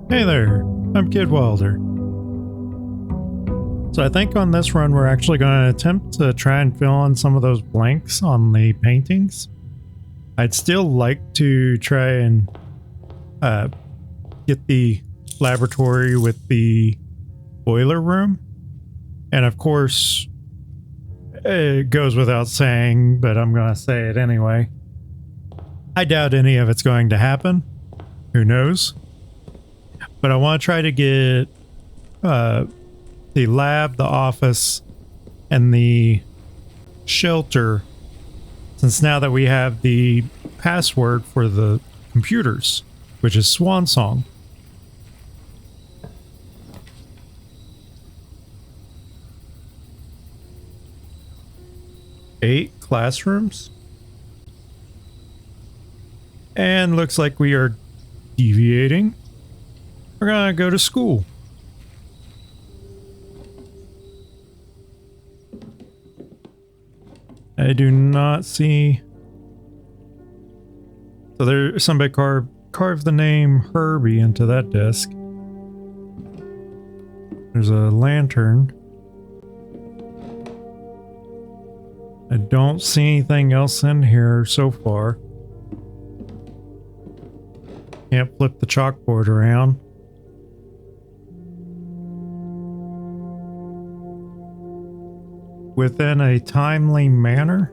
Hey there, I'm Kid Wilder. So I think on this run we're actually going to attempt to try and fill in some of those blanks on the paintings. I'd still like to try and get the laboratory with the boiler room. And of course, it goes without saying, but I'm going to say it anyway. I doubt any of it's going to happen. Who knows? But I want to try to get the lab, the office, and the shelter, since now that we have the password for the computers, which is Swan Song. Eight classrooms. And looks like we are deviating. We're gonna go to school. I do not see. So there, somebody carved the name Herbie into that desk. There's a lantern. I don't see anything else in here so far. Can't flip the chalkboard around. Within a timely manner.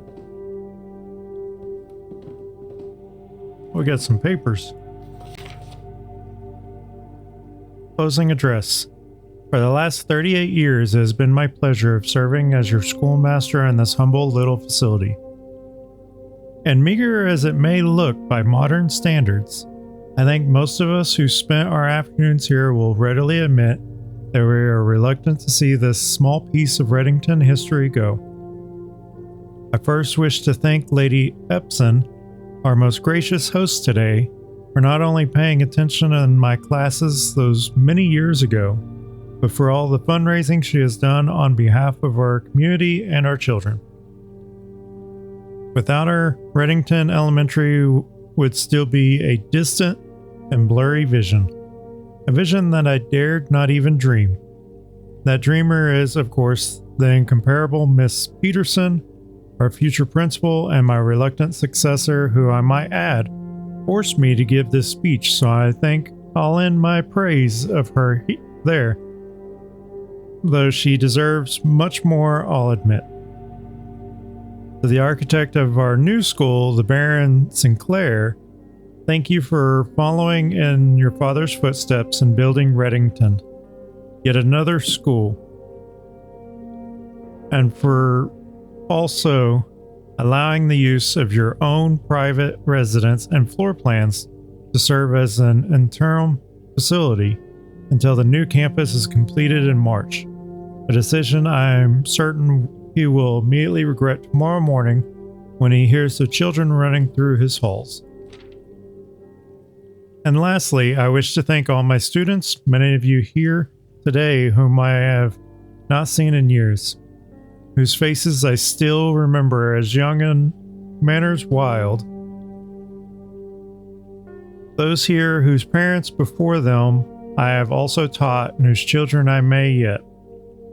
We got some papers. Closing address. For the last 38 years, it has been my pleasure of serving as your schoolmaster in this humble little facility. And meager as it may look by modern standards, I think most of us who spent our afternoons here will readily admit that we are reluctant to see this small piece of Reddington history go. I first wish to thank Lady Epson, our most gracious host today, for not only paying attention in my classes those many years ago, but for all the fundraising she has done on behalf of our community and our children. Without her, Reddington Elementary would still be a distant and blurry vision. A vision that I dared not even dream. That dreamer is, of course, the incomparable Miss Peterson, our future principal and my reluctant successor, who I might add, forced me to give this speech, so I think I'll end my praise of her there. Though she deserves much more, I'll admit. To the architect of our new school, the Baron Sinclair, thank you for following in your father's footsteps and building Reddington, yet another school, and for also allowing the use of your own private residence and floor plans to serve as an interim facility until the new campus is completed in March, a decision I'm certain he will immediately regret tomorrow morning when he hears the children running through his halls. And lastly, I wish to thank all my students, many of you here today whom I have not seen in years, whose faces I still remember as young and manners wild. Those here whose parents before them I have also taught and whose children I may yet.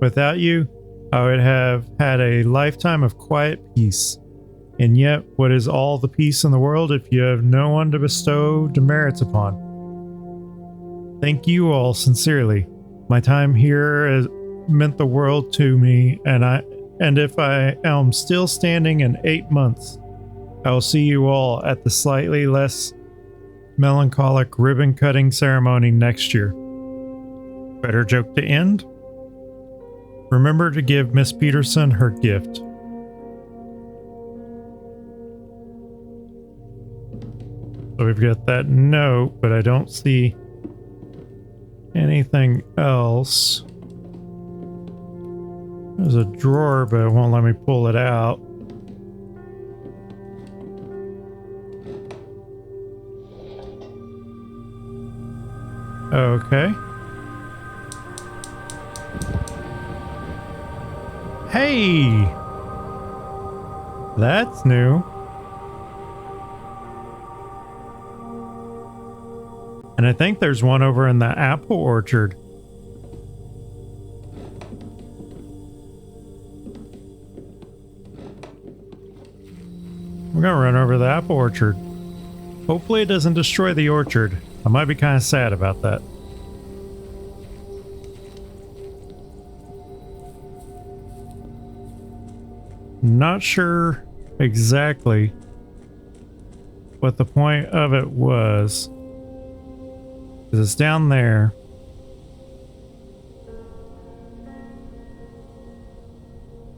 Without you, I would have had a lifetime of quiet peace. And yet, what is all the peace in the world if you have no one to bestow demerits upon? Thank you all sincerely. My time here has meant the world to me, and if I am still standing in 8 months, I will see you all at the slightly less melancholic ribbon-cutting ceremony next year. Better joke to end? Remember to give Miss Peterson her gift. So we've got that note, but I don't see anything else. There's a drawer, but it won't let me pull it out. Okay. Hey! That's new. And I think there's one over in the apple orchard. We're gonna run over the apple orchard. Hopefully it doesn't destroy the orchard. I might be kind of sad about that. Not sure exactly what the point of it was. 'Cause it's down there.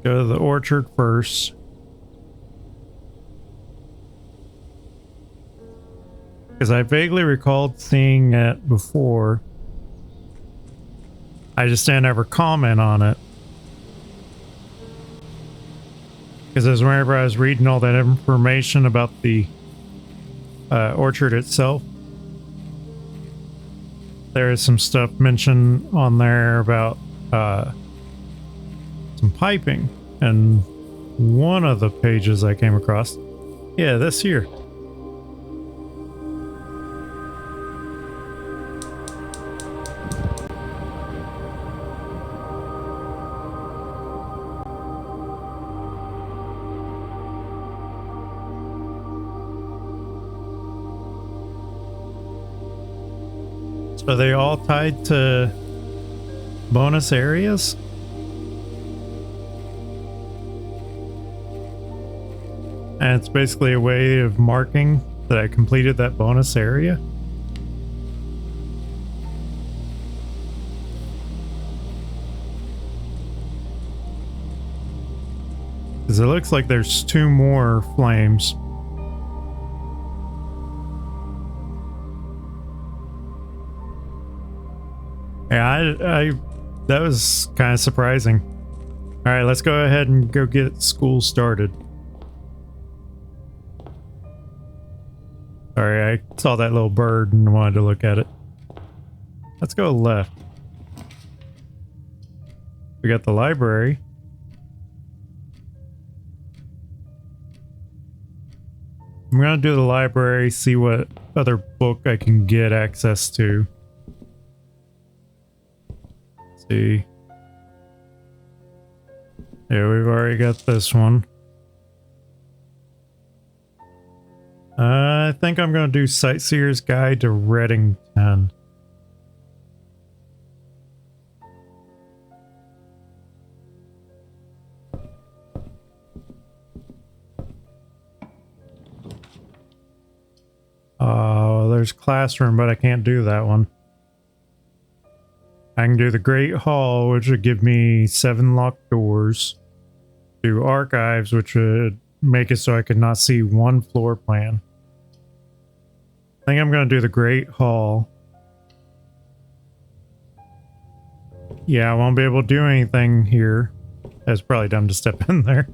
Go to the orchard first. Because I vaguely recalled seeing it before. I just didn't ever comment on it. Because as whenever I was reading all that information about the orchard itself, there is some stuff mentioned on there about some piping. And one of the pages I came across, yeah, this here. Are they all tied to bonus areas? And it's basically a way of marking that I completed that bonus area. Because it looks like there's 2 more flames. Yeah, I that was kind of surprising. All right, let's go ahead and go get school started. Sorry, I saw that little bird and wanted to look at it. Let's go left. We got the library. I'm gonna do the library, see what other book I can get access to. See. Yeah, we've already got this one. I think I'm going to do Sightseer's Guide to Reddington. Oh, there's classroom, but I can't do that one. I can do the Great Hall, which would give me 7 locked doors. Do archives, which would make it so I could not see 1 floor plan. I think I'm going to do the Great Hall. Yeah, I won't be able to do anything here. That's probably dumb to step in there.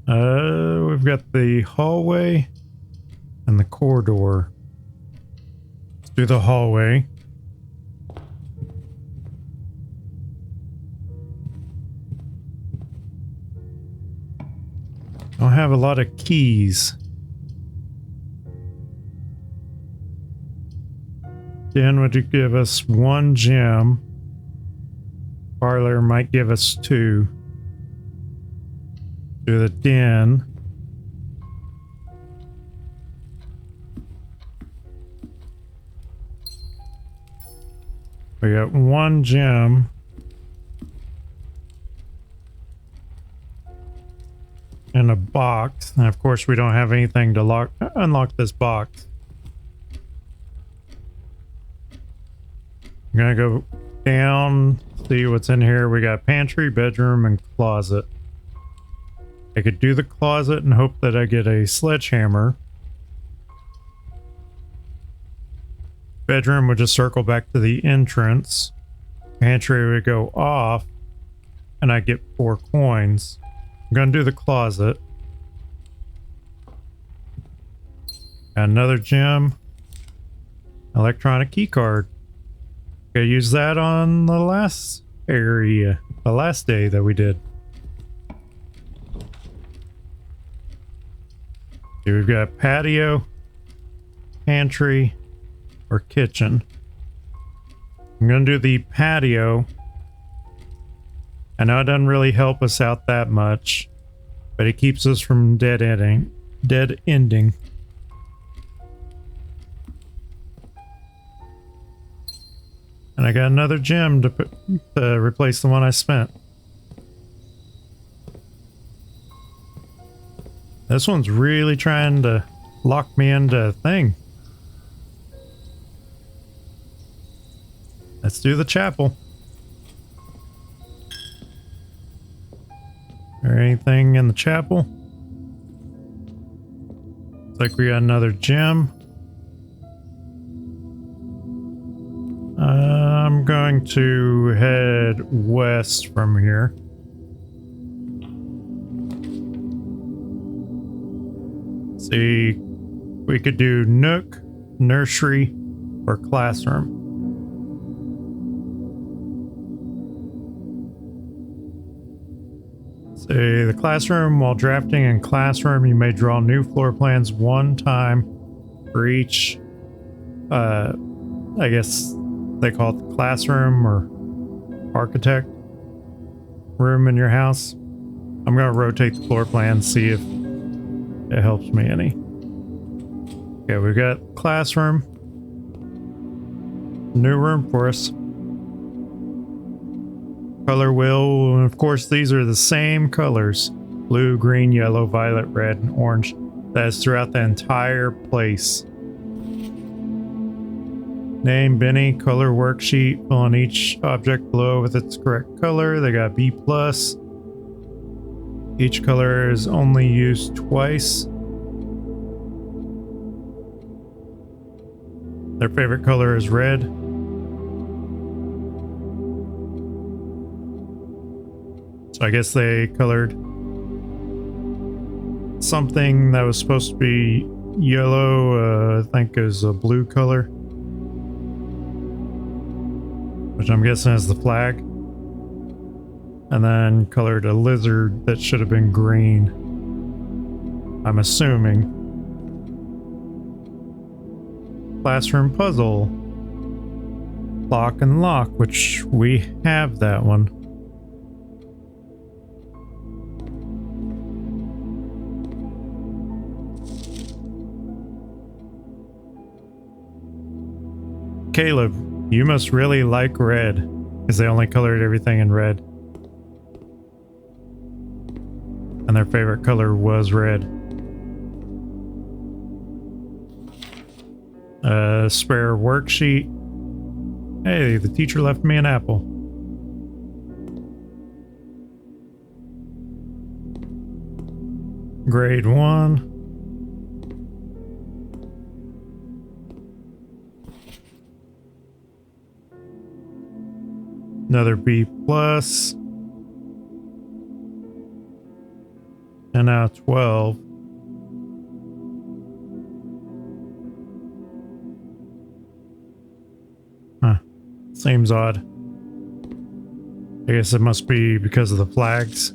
We've got the hallway and the corridor. Do the hallway. Don't have a lot of keys. Den would give us 1 gem. Parlor might give us 2. Do the den. We got 1 gem. And a box. And of course we don't have anything to unlock this box. I'm gonna go down, see what's in here. We got pantry, bedroom, and closet. I could do the closet and hope that I get a sledgehammer. Bedroom would just circle back to the entrance. Pantry would go off, and I get 4 coins. I'm gonna do the closet. Got another gem. Electronic key card. Gotta use that on the last area, the last day that we did. See, we've got patio, pantry, or kitchen. I'm going to do the patio. I know it doesn't really help us out that much, but it keeps us from dead ending. And I got another gem to replace the one I spent. This one's really trying to lock me into a thing. Let's do the chapel. Is there anything in the chapel? Looks like we got another gem. I'm going to head west from here. See, we could do nook, nursery, or classroom. See, the classroom, while drafting in classroom, you may draw new floor plans one time for each, I guess they call it the classroom or architect room in your house. I'm going to rotate the floor plan, see if it helps me any. Okay, we've got classroom. New room for us. Color wheel, and of course these are the same colors. Blue, green, yellow, violet, red, and orange. That is throughout the entire place. Name, Benny, color worksheet. Fill in each object below with its correct color. They got B+. Each color is only used twice. Their favorite color is red. So I guess they colored something that was supposed to be yellow, I think is a blue color. Which I'm guessing is the flag. And then colored a lizard that should have been green. I'm assuming. Classroom puzzle. Lock and lock, which we have that one. Caleb. You must really like red, because they only colored everything in red. And their favorite color was red. Spare worksheet. Hey, the teacher left me an apple. Grade 1. Another B+. And now 12. Huh. Seems odd. I guess it must be because of the flags.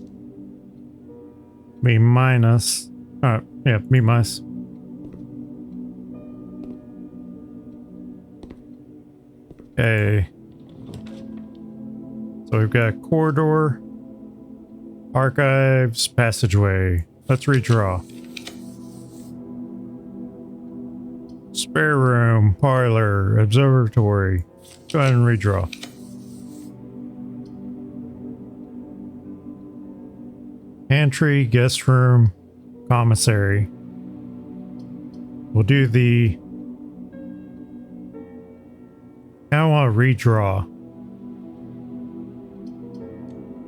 B-. Yeah, B-. Okay. So we've got corridor, archives, passageway. Let's redraw. Spare room, parlor, observatory. Go ahead and redraw. Pantry, guest room, commissary. We'll do the... I want to redraw.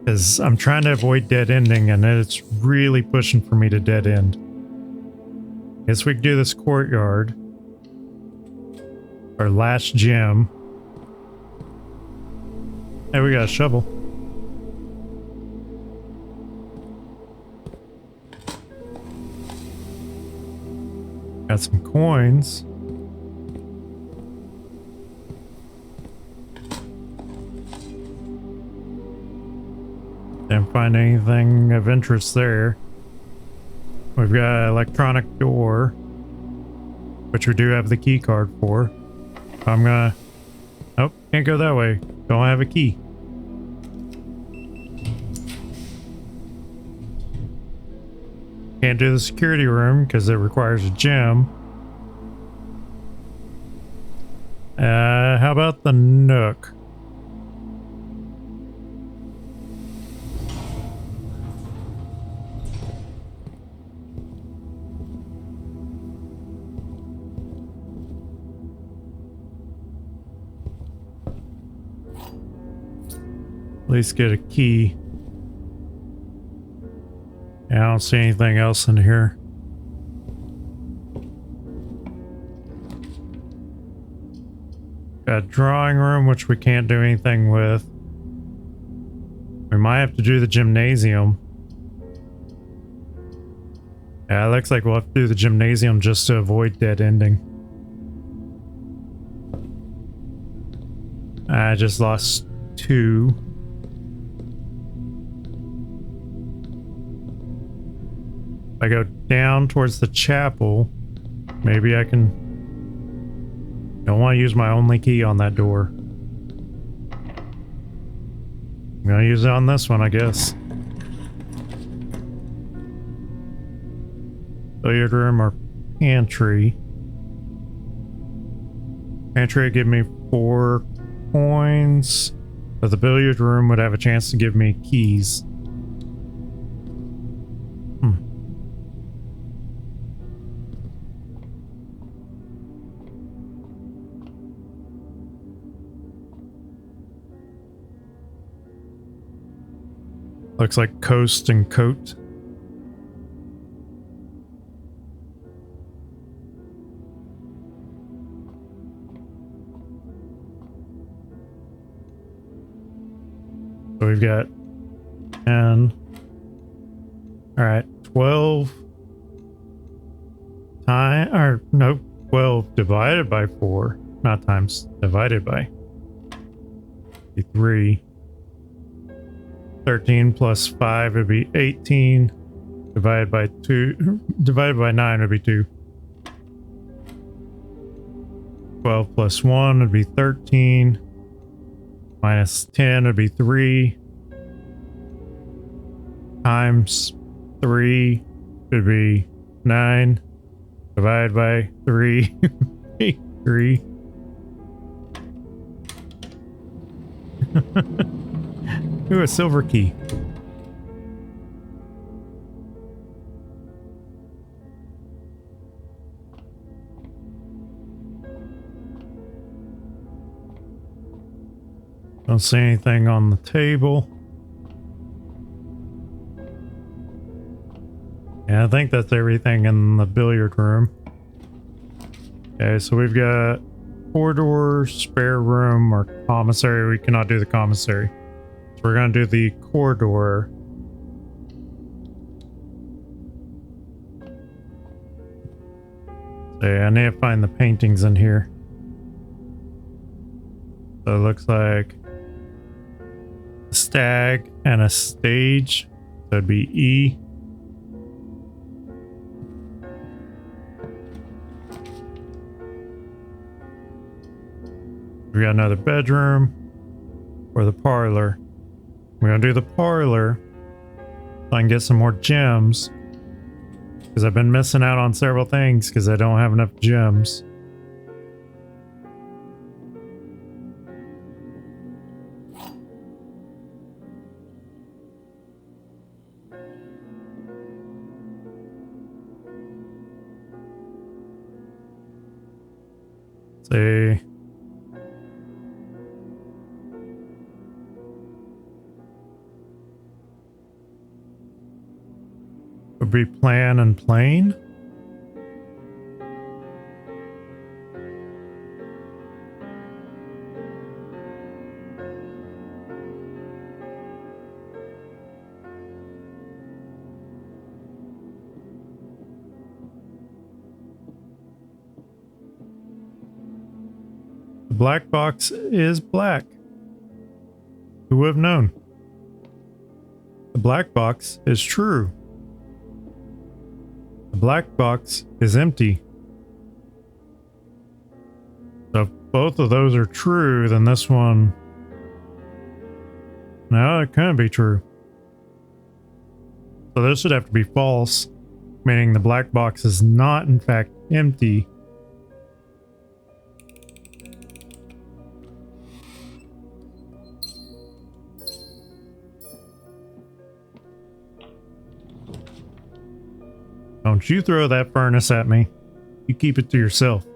Because I'm trying to avoid dead ending and it's really pushing for me to dead end. Guess we can do this courtyard. Our last gem. Hey, we got a shovel. Got some coins. Didn't find anything of interest there. we've got an electronic door, which we do have the key card for. I'm gonna... Nope, can't go that way. Don't have a key. Can't do the security room because it requires a gem. How about the Nook? At least get a key. Yeah, I don't see anything else in here. Got a drawing room, which we can't do anything with. We might have to do the gymnasium. Yeah, it looks like we'll have to do the gymnasium just to avoid dead ending. I just lost 2. If I go down towards the chapel, maybe I can... Don't want to use my only key on that door. I'm gonna use it on this one, I guess. Billiard room or pantry. Pantry would give me 4 coins, but the billiard room would have a chance to give me keys. Looks like coast and coat. So we've got 10. All right, 12 time, or no, 12 divided by 4, not times, divided by 3. 13 plus 5 would be 18. Divided by 2, divided by 9 would be 2. 12 plus 1 would be 13. Minus 10 would be 3. Times 3 would be 9. Divided by 3 3. Ooh, a silver key. Don't see anything on the table. Yeah, I think that's everything in the billiard room. Okay, so we've got corridor, spare room, or commissary. We cannot do the commissary. So we're going to do the corridor. So yeah, I need to find the paintings in here. So it looks like a stag and a stage. So it'd be E. We got another bedroom or the parlor. We're gonna do the parlor so I can get some more gems, because I've been missing out on several things because I don't have enough gems. See. Would be plan and plane. The black box is black. Who would have known? The black box is true. The black box is empty. So if both of those are true, then this one... No, it couldn't be true. So this should have to be false, meaning the black box is not in fact empty. Don't you throw that furnace at me. You keep it to yourself.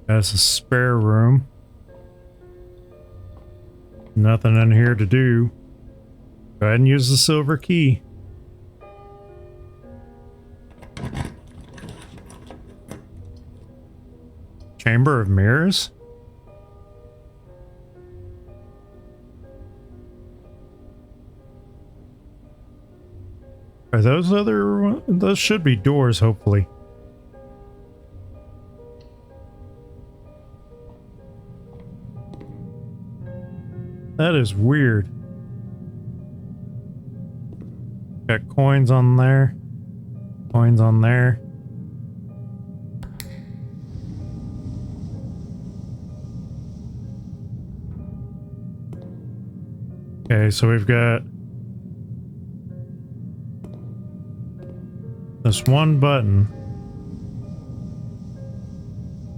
That's a spare room. Nothing in here to do. Go ahead and use the silver key. Chamber of Mirrors? Are those other... Those should be doors, hopefully. That is weird. Got coins on there. Coins on there. Okay, so we've got this one button.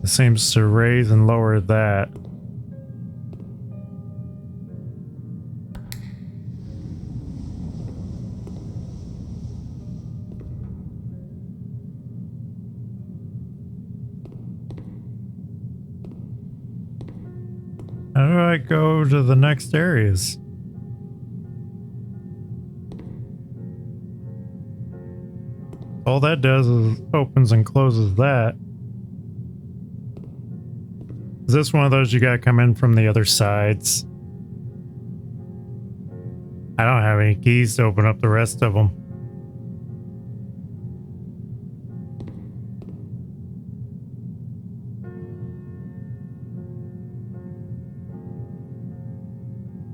It seems to raise and lower that. How do I go to the next areas? All that does is opens and closes that. Is this one of those you gotta come in from the other sides? I don't have any keys to open up the rest of them.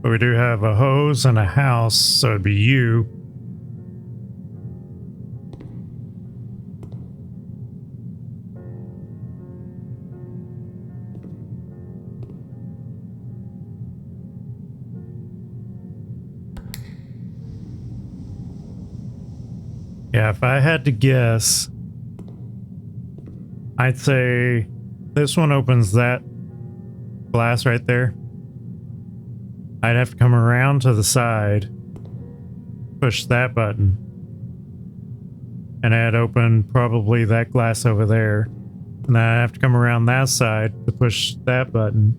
But we do have a hose and a house, so it'd be you. Yeah, if I had to guess, I'd say this one opens that glass right there. I'd have to come around to the side, push that button, and I'd open probably that glass over there. And then I'd have to come around that side to push that button,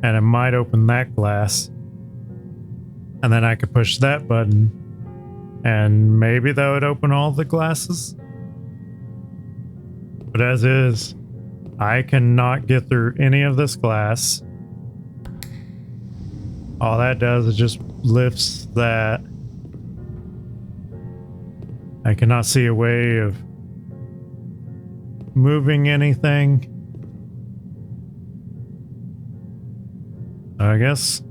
and it might open that glass. And then I could push that button, and maybe that would open all the glasses. But as is, I cannot get through any of this glass. All that does is just lifts that. I cannot see a way of moving anything. I guess.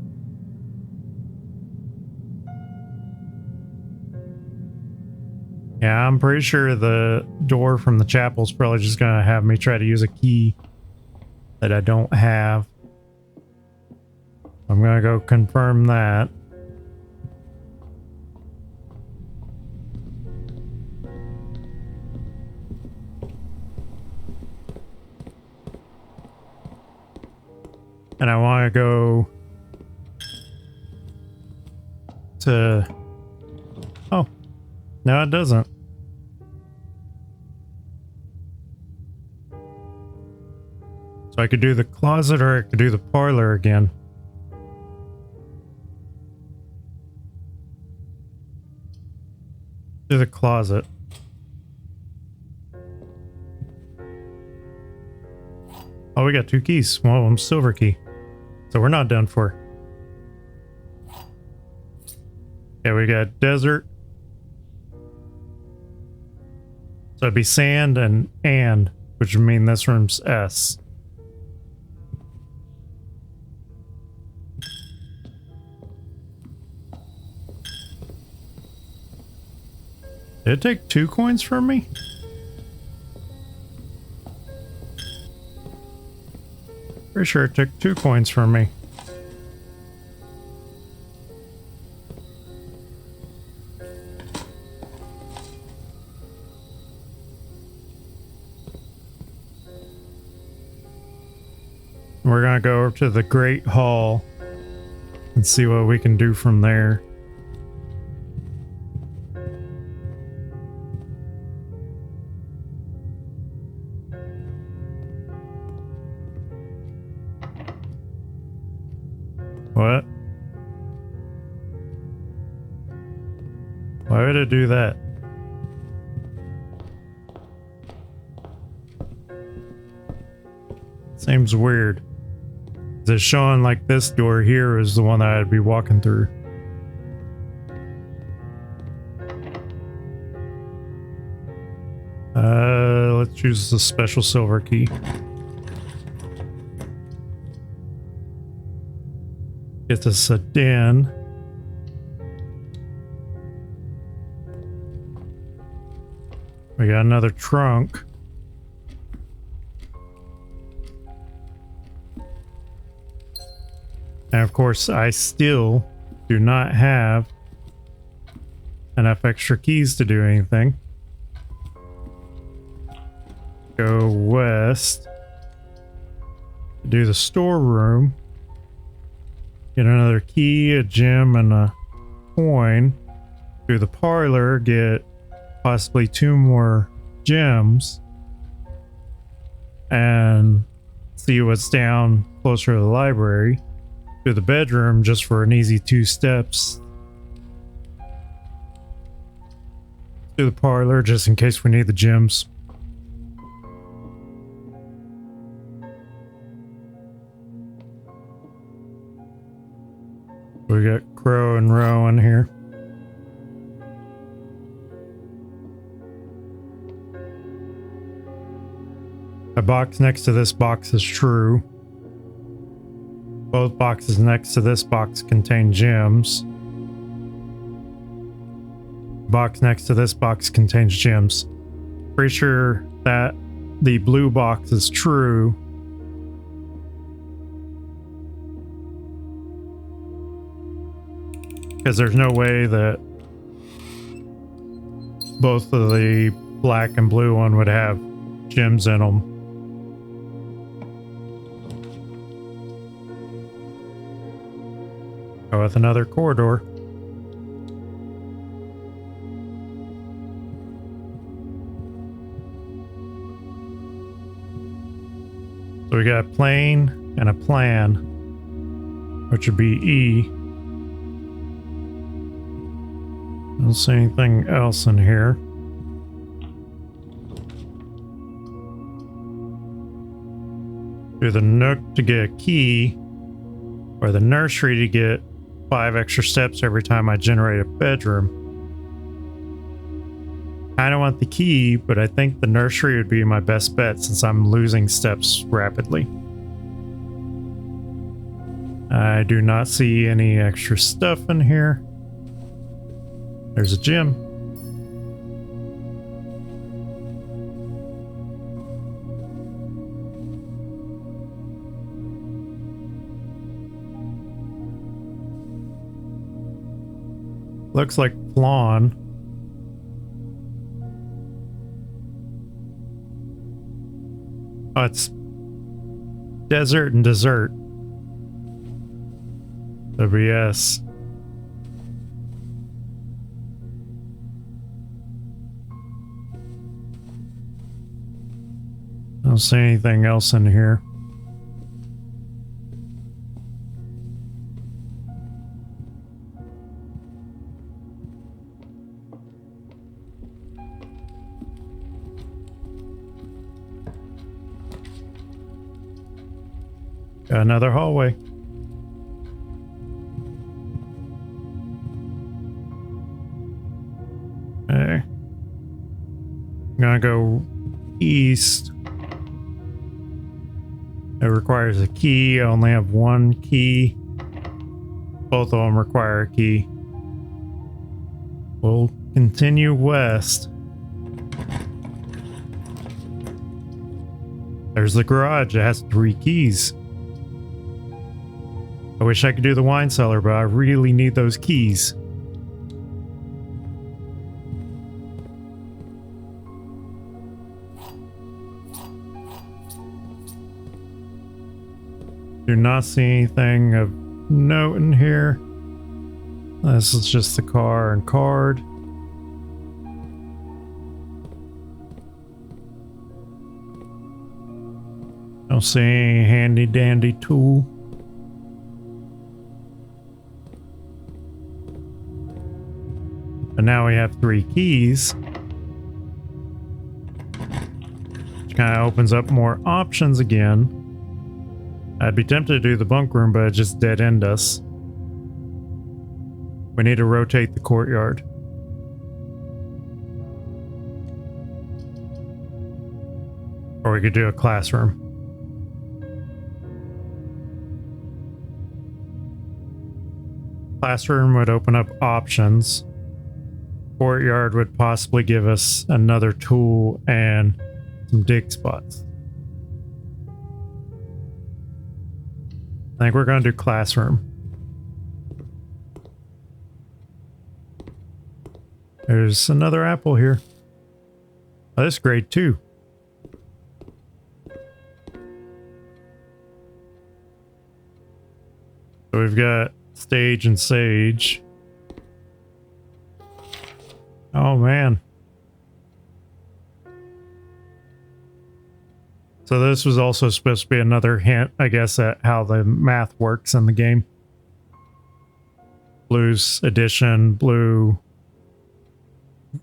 Yeah, I'm pretty sure the door from the chapel's probably just gonna have me try to use a key that I don't have. I'm gonna go confirm that. And I want to go to... Oh, no it doesn't. So I could do the closet or I could do the parlor again. Do the closet. Oh, we got two keys. One of them's silver key. So we're not done for. Yeah, we got desert. So it'd be sand and, which would mean this room's S. Did it take 2 coins from me? Pretty sure it took 2 coins from me. We're gonna go over to the Great Hall and see what we can do from there. What? Why would it do that? Seems weird. It's showing like this door here is the one that I'd be walking through. Let's use the special silver key. Get this a den. We got another trunk. And of course, I still do not have enough extra keys to do anything. Go west. Do the storeroom. Get another key, a gem, and a coin. Do the parlor, get possibly 2 more gems. And see what's down closer to the library. To the bedroom just for an easy 2 steps. To the parlor just in case we need the gems. We got Crow and Rowan here. A box next to this box is true. Both boxes next to this box contain gems. Box next to this box contains gems. Pretty sure that the blue box is true. Because there's no way that both of the black and blue one would have gems in them. Go with another corridor. So we got a plane and a plan, which would be E. I don't see anything else in here. Do the nook to get a key, or the nursery to get 5 extra steps every time I generate a bedroom. I don't want the key, but I think the nursery would be my best bet since I'm losing steps rapidly. I do not see any extra stuff in here. There's a gym. Looks like Flan. Oh, it's desert and dessert. WS. I don't see anything else in here. Got another hallway. Okay. I'm gonna go east. It requires a key. I only have 1 key. Both of them require a key. We'll Continue west. There's the garage. It has 3 keys. I wish I could do the wine cellar, but I really need those keys. Do not see anything of note in here. This is just the car and card. Don't see any handy dandy tool. But now we have 3 keys. Which kind of opens up more options again. I'd be tempted to do the bunk room, but it just dead end us. We need to rotate the courtyard. Or we could do a classroom. Classroom would open up options. Courtyard would possibly give us another tool and some dig spots. I think we're going to do classroom. There's another apple here. Oh, this is grade 2. So we've got stage and sage. Oh man. So this was also supposed to be another hint, I guess, at how the math works in the game. Blue's addition, blue.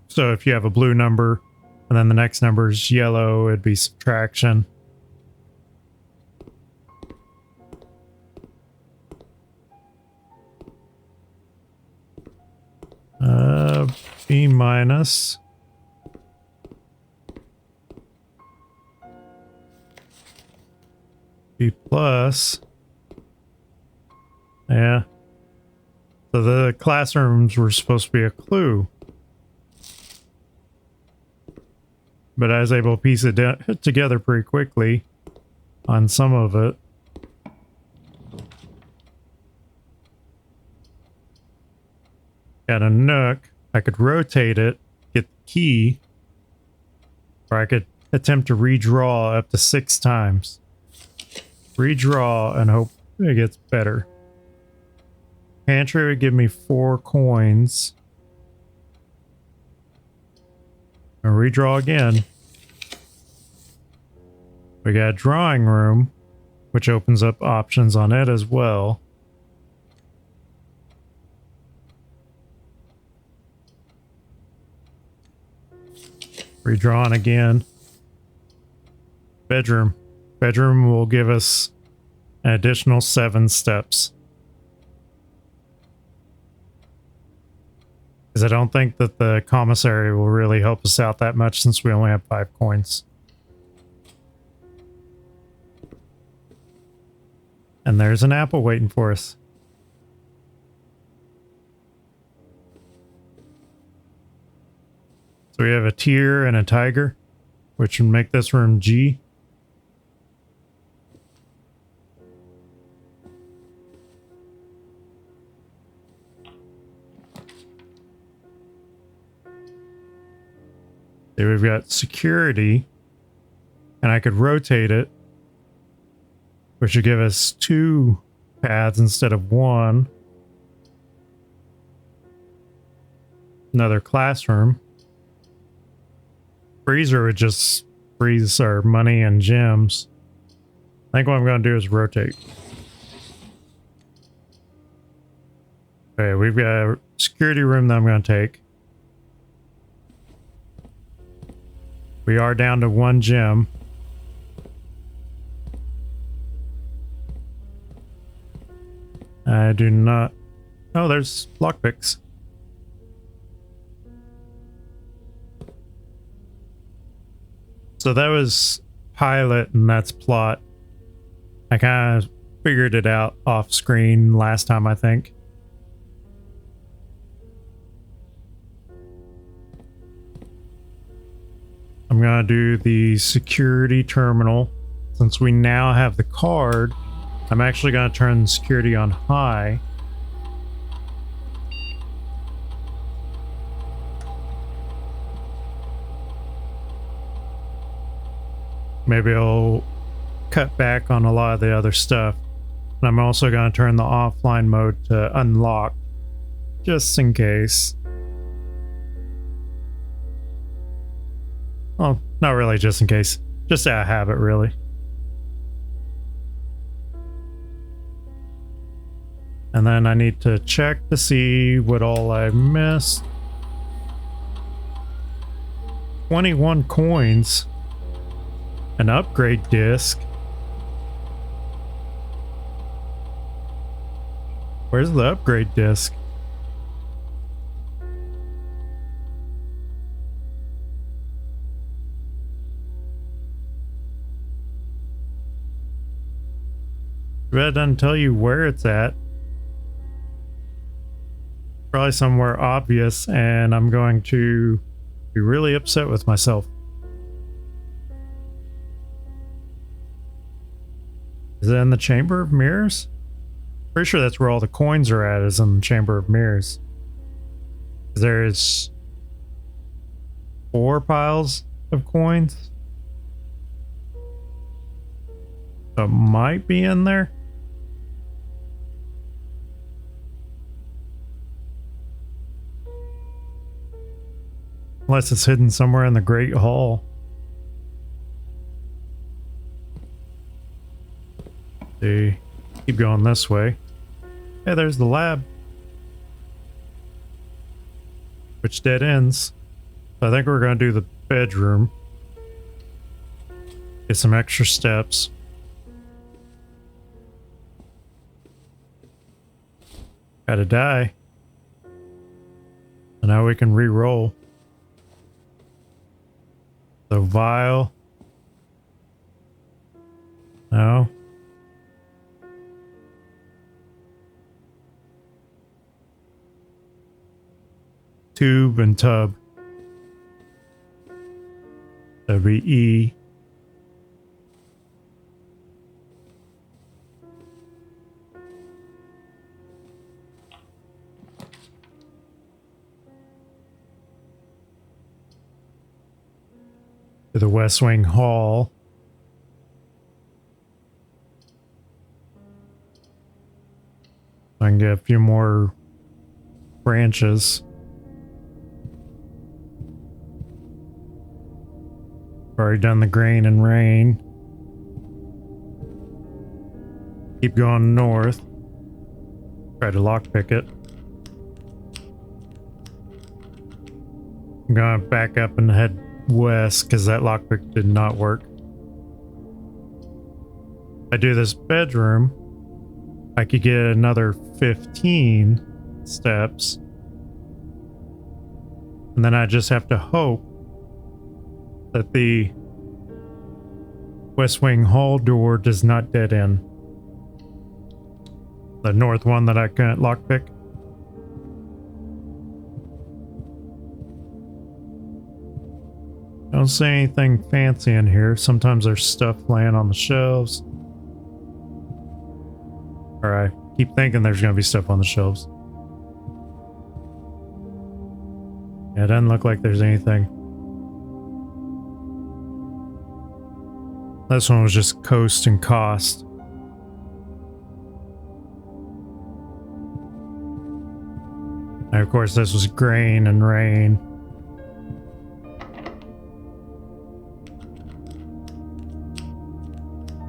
So if you have a blue number and then the next number is yellow, it'd be subtraction. B minus. B plus. Yeah. So the classrooms were supposed to be a clue. But I was able to piece it together pretty quickly on some of it. Got a nook. I could rotate it, get the key, or I could attempt to redraw up to 6 times. Redraw and hope it gets better. Pantry would give me 4 coins. And redraw again. We got a drawing room, which opens up options on it as well. Redrawn again. Bedroom. Bedroom will give us an additional 7 steps. Because I don't think that the commissary will really help us out that much since we only have 5 coins. And there's an apple waiting for us. So we have a tier and a tiger, which would make this room G. There we've got security, and I could rotate it, which would give us 2 paths instead of 1. Another classroom. Freezer would just freeze our money and gems. I think what I'm going to do is rotate. Okay, we've got a security room that I'm going to take. We are down to 1 gem. I do not... Oh, there's lockpicks. So that was pilot and that's plot. I kind of figured it out off screen last time, I think. I'm gonna do the security terminal. Since we now have the card, I'm actually gonna turn security on high. Maybe I'll cut back on a lot of the other stuff. And I'm also going to turn the offline mode to unlock, just in case. Well, not really just in case. Just out of habit, really. And then I need to check to see what all I missed. 21 coins. An upgrade disc. Where's the upgrade disc? It doesn't tell you where it's at. Probably somewhere obvious, and I'm going to be really upset with myself. Is it in the Chamber of Mirrors? Pretty sure that's where all the coins are at, is in the Chamber of Mirrors. There's 4 piles of coins. So it might be in there. Unless it's hidden somewhere in the Great Hall. See, keep going this way. Hey, there's the lab. Which dead ends. So I think we're going to do the bedroom. Get some extra steps. Gotta die. And now we can re-roll. The vial. No. Tube and tub. That'd be E. To the West Wing Hall. I can get a few more branches. Already done the grain and rain. Keep going north. Try to lockpick it. I'm gonna back up and head west because that lockpick did not work. I do this bedroom, I could get another 15 steps. And then I just have to hope that the West Wing Hall door does not dead end. The north one that I couldn't lockpick. Don't see anything fancy in here. Sometimes there's stuff laying on the shelves. Alright, keep thinking there's gonna be stuff on the shelves. Yeah, it doesn't look like there's anything. This one was just coast and cost. And of course this was grain and rain.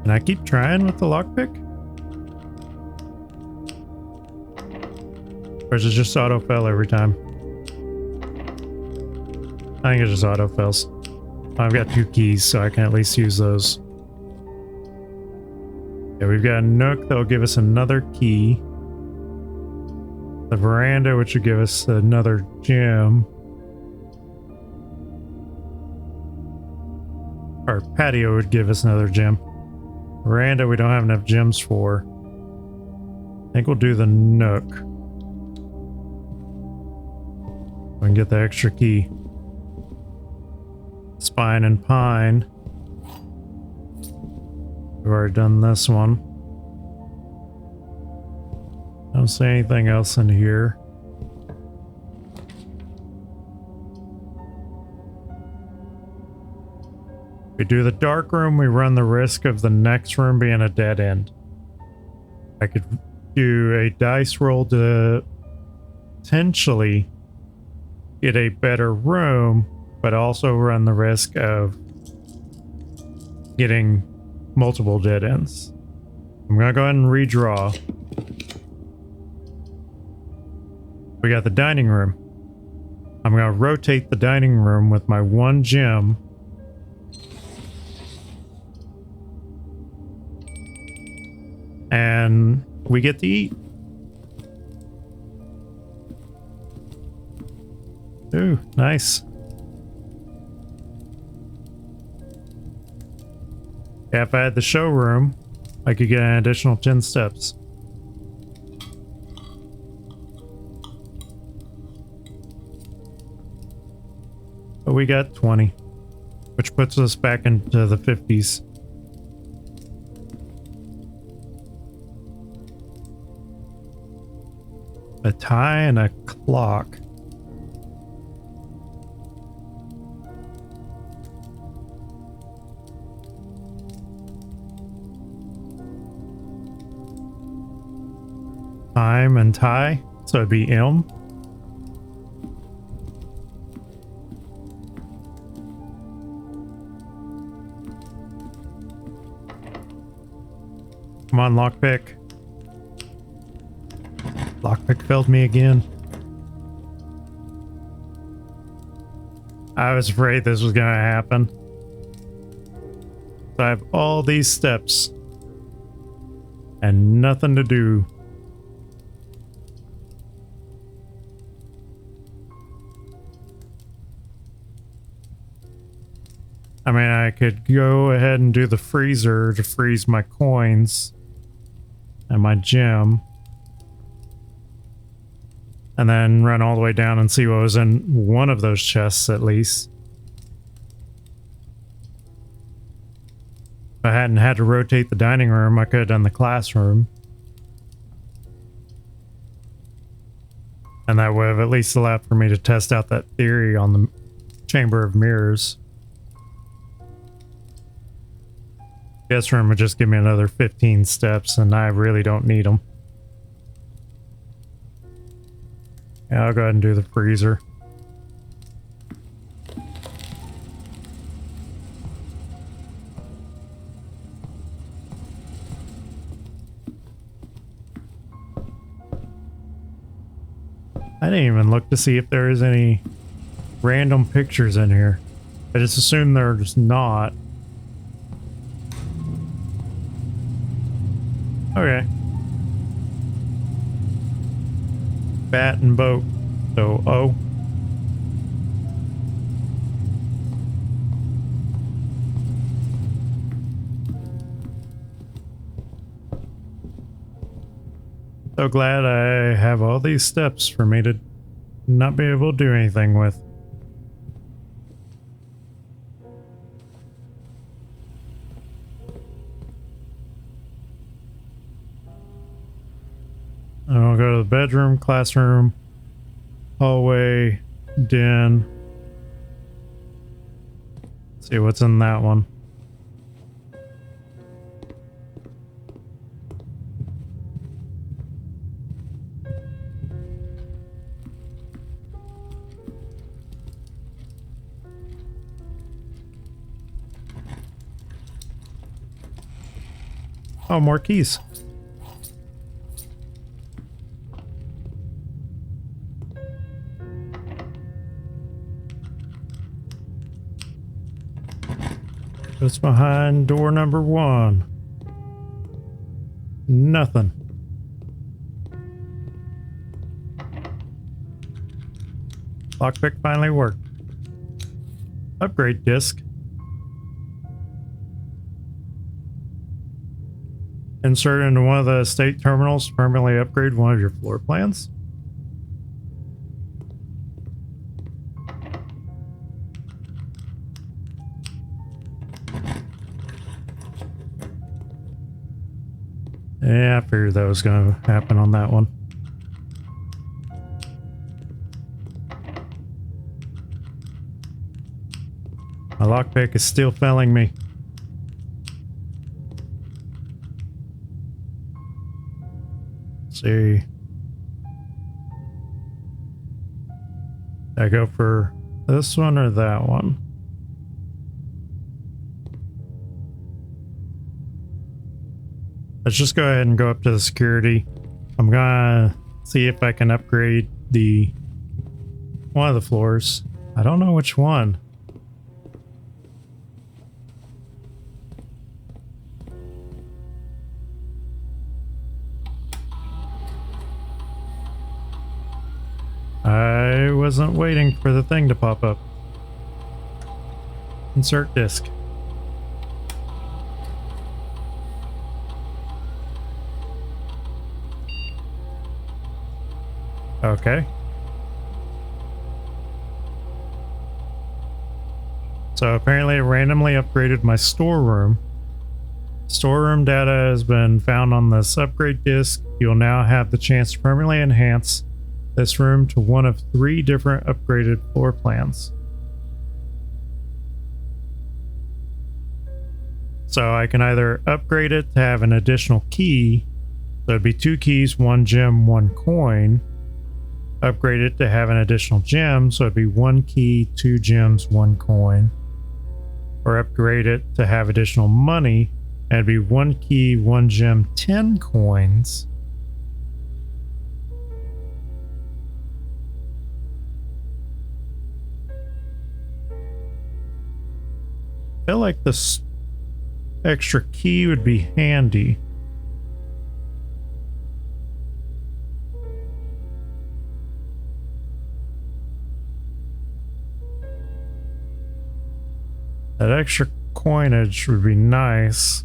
And I keep trying with the lockpick? Or is it just auto-fail every time? I think it just auto-fails. I've got 2 keys, so I can at least use those. Yeah, we've got a nook that'll give us another key. The veranda, which would give us another gem. Our patio would give us another gem. Veranda, we don't have enough gems for. I think we'll do the nook. We can get the extra key. Spine and Pine. We've already done this one. I don't see anything else in here. If we do the dark room, we run the risk of the next room being a dead end. I could do a dice roll to potentially get a better room, but also run the risk of getting multiple dead ends. I'm gonna go ahead and redraw. We got the dining room. I'm gonna rotate the dining room with my one gem. And we get to eat. Ooh, nice. Yeah, if I had the showroom, I could get an additional 10 steps. But we got 20, which puts us back into the 50s. A tie and a clock. Time and tie, so it'd be M. Come on, lockpick. Lockpick failed me again. I was afraid this was gonna happen. So I have all these steps and nothing to do. I mean, I could go ahead and do the freezer to freeze my coins and my gem. And then run all the way down and see what was in one of those chests at least. If I hadn't had to rotate the dining room, I could have done the classroom. And that would have at least allowed for me to test out that theory on the Chamber of Mirrors. Guest room would just give me another 15 steps, and I really don't need them. Yeah, I'll go ahead and do the freezer. I didn't even look to see if there is any random pictures in here. I just assume there's not. Okay. Bat and boat. So, O. So glad I have all these steps for me to not be able to do anything with. I'll go to the bedroom, classroom, hallway, den. See what's in that one. Oh, more keys. What's behind door number 1? Nothing. Lockpick finally worked. Upgrade disc. Insert into one of the estate terminals to permanently upgrade one of your floor plans. Yeah, I figured that was going to happen on that one. My lockpick is still failing me. Let's see. I go for this one or that one? Let's just go ahead and go up to the security. I'm gonna see if I can upgrade one of the floors. I don't know which one. I wasn't waiting for the thing to pop up. Insert disk. Okay. So apparently it randomly upgraded my storeroom. Storeroom data has been found on this upgrade disk. You'll now have the chance to permanently enhance this room to one of 3 different upgraded floor plans. So I can either upgrade it to have an additional key, so it'd be 2 keys, 1 gem, 1 coin. Upgrade it to have an additional gem, so it'd be 1 key, 2 gems, 1 coin. Or upgrade it to have additional money, and it'd be 1 key, 1 gem, 10 coins. I feel like this extra key would be handy. That extra coinage would be nice.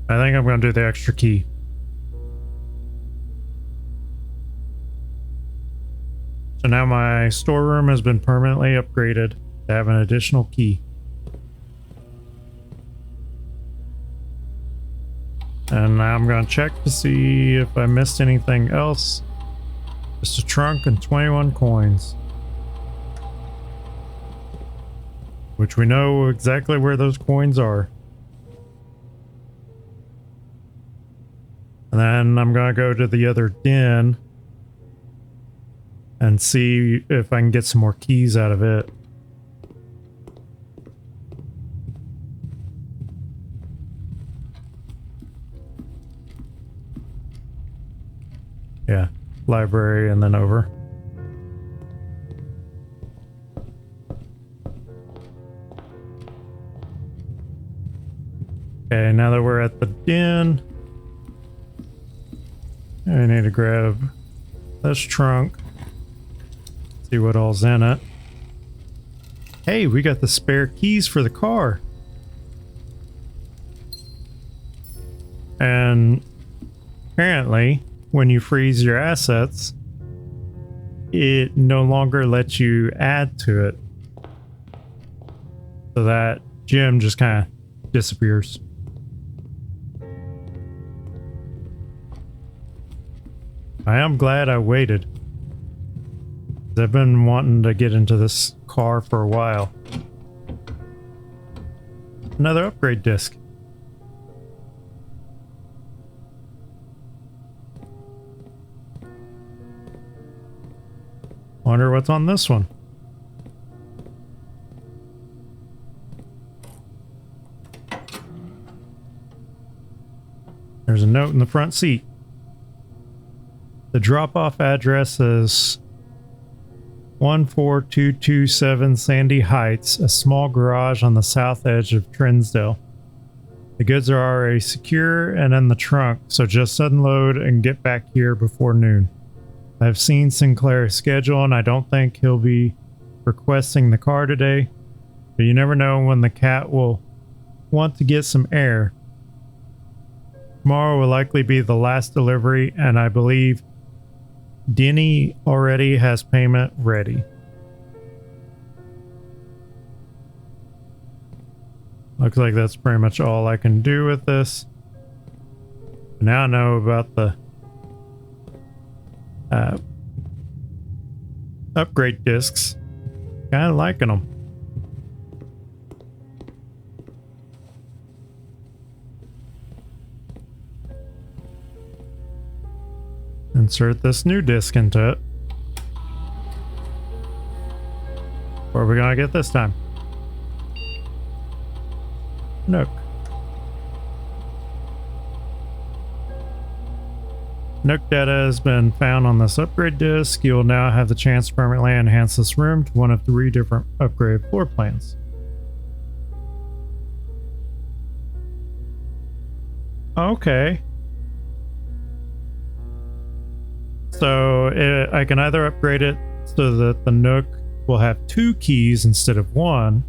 I think I'm going to do the extra key. So now my storeroom has been permanently upgraded to have an additional key. And now I'm going to check to see if I missed anything else. Just a trunk and 21 coins. Which we know exactly where those coins are. And then I'm going to go to the other den and see if I can get some more keys out of it. Yeah, library and then over. Okay, now that we're at the den, I need to grab this trunk. See what all's in it. Hey, we got the spare keys for the car. And apparently, when you freeze your assets, it no longer lets you add to it. So that gem just kind of disappears. I am glad I waited. I've been wanting to get into this car for a while. Another upgrade disc. Wonder what's on this one. There's a note in the front seat. The drop-off address is 14227 Sandy Heights, a small garage on the south edge of Trinsdale. The goods are already secure and in the trunk, so just unload and get back here before noon. I've seen Sinclair's schedule and I don't think he'll be requesting the car today, but you never know when the cat will want to get some air. Tomorrow will likely be the last delivery, and I believe Denny already has payment ready. Looks like that's pretty much all I can do with this. Now I know about the upgrade discs. Kind of liking them. Insert this new disc into it. What are we gonna get this time? Nook. Nook data has been found on this upgrade disc. You will now have the chance to permanently enhance this room to one of 3 different upgrade floor plans. Okay. So I can either upgrade it so that the Nook will have 2 keys instead of 1.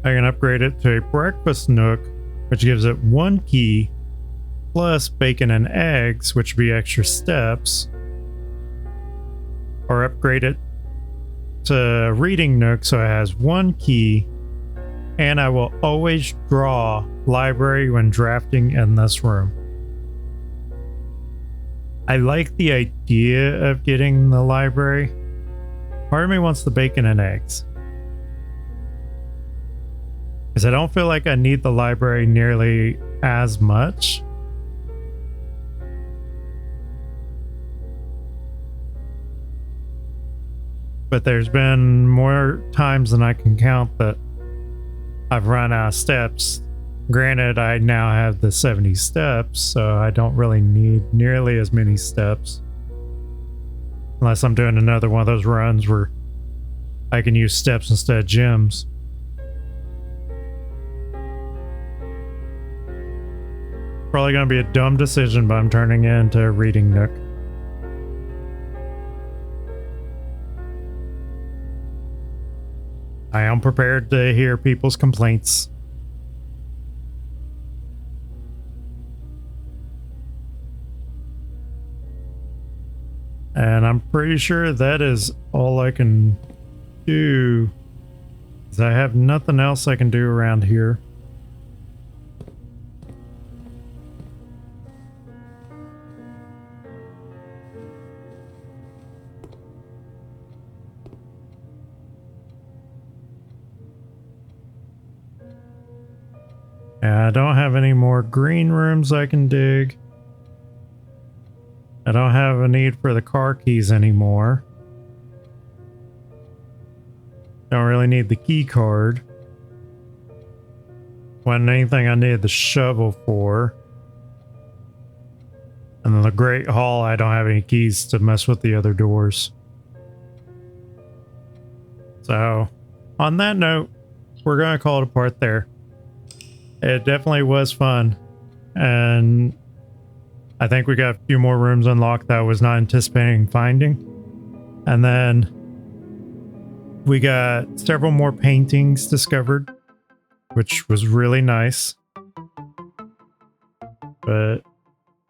I can upgrade it to a breakfast Nook, which gives it 1 key plus bacon and eggs, which would be extra steps. Or upgrade it to reading Nook so it has 1 key, and I will always draw library when drafting in this room. I like the idea of getting the library. Part of me wants the bacon and eggs, because I don't feel like I need the library nearly as much. But there's been more times than I can count that I've run out of steps. Granted, I now have the 70 steps, so I don't really need nearly as many steps. Unless I'm doing another one of those runs where I can use steps instead of gems. Probably going to be a dumb decision, but I'm turning it into a reading Nook. I am prepared to hear people's complaints. And I'm pretty sure that is all I can do, because I have nothing else I can do around here. I don't have any more green rooms I can dig. I don't have a need for the car keys anymore. Don't really need the key card. Wasn't anything I needed the shovel for. And then the Great Hall, I don't have any keys to mess with the other doors. So, on that note, we're going to call it a part there. It definitely was fun, and I think we got a few more rooms unlocked that I was not anticipating finding. And then we got several more paintings discovered, which was really nice. But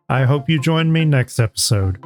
I hope you join me next episode.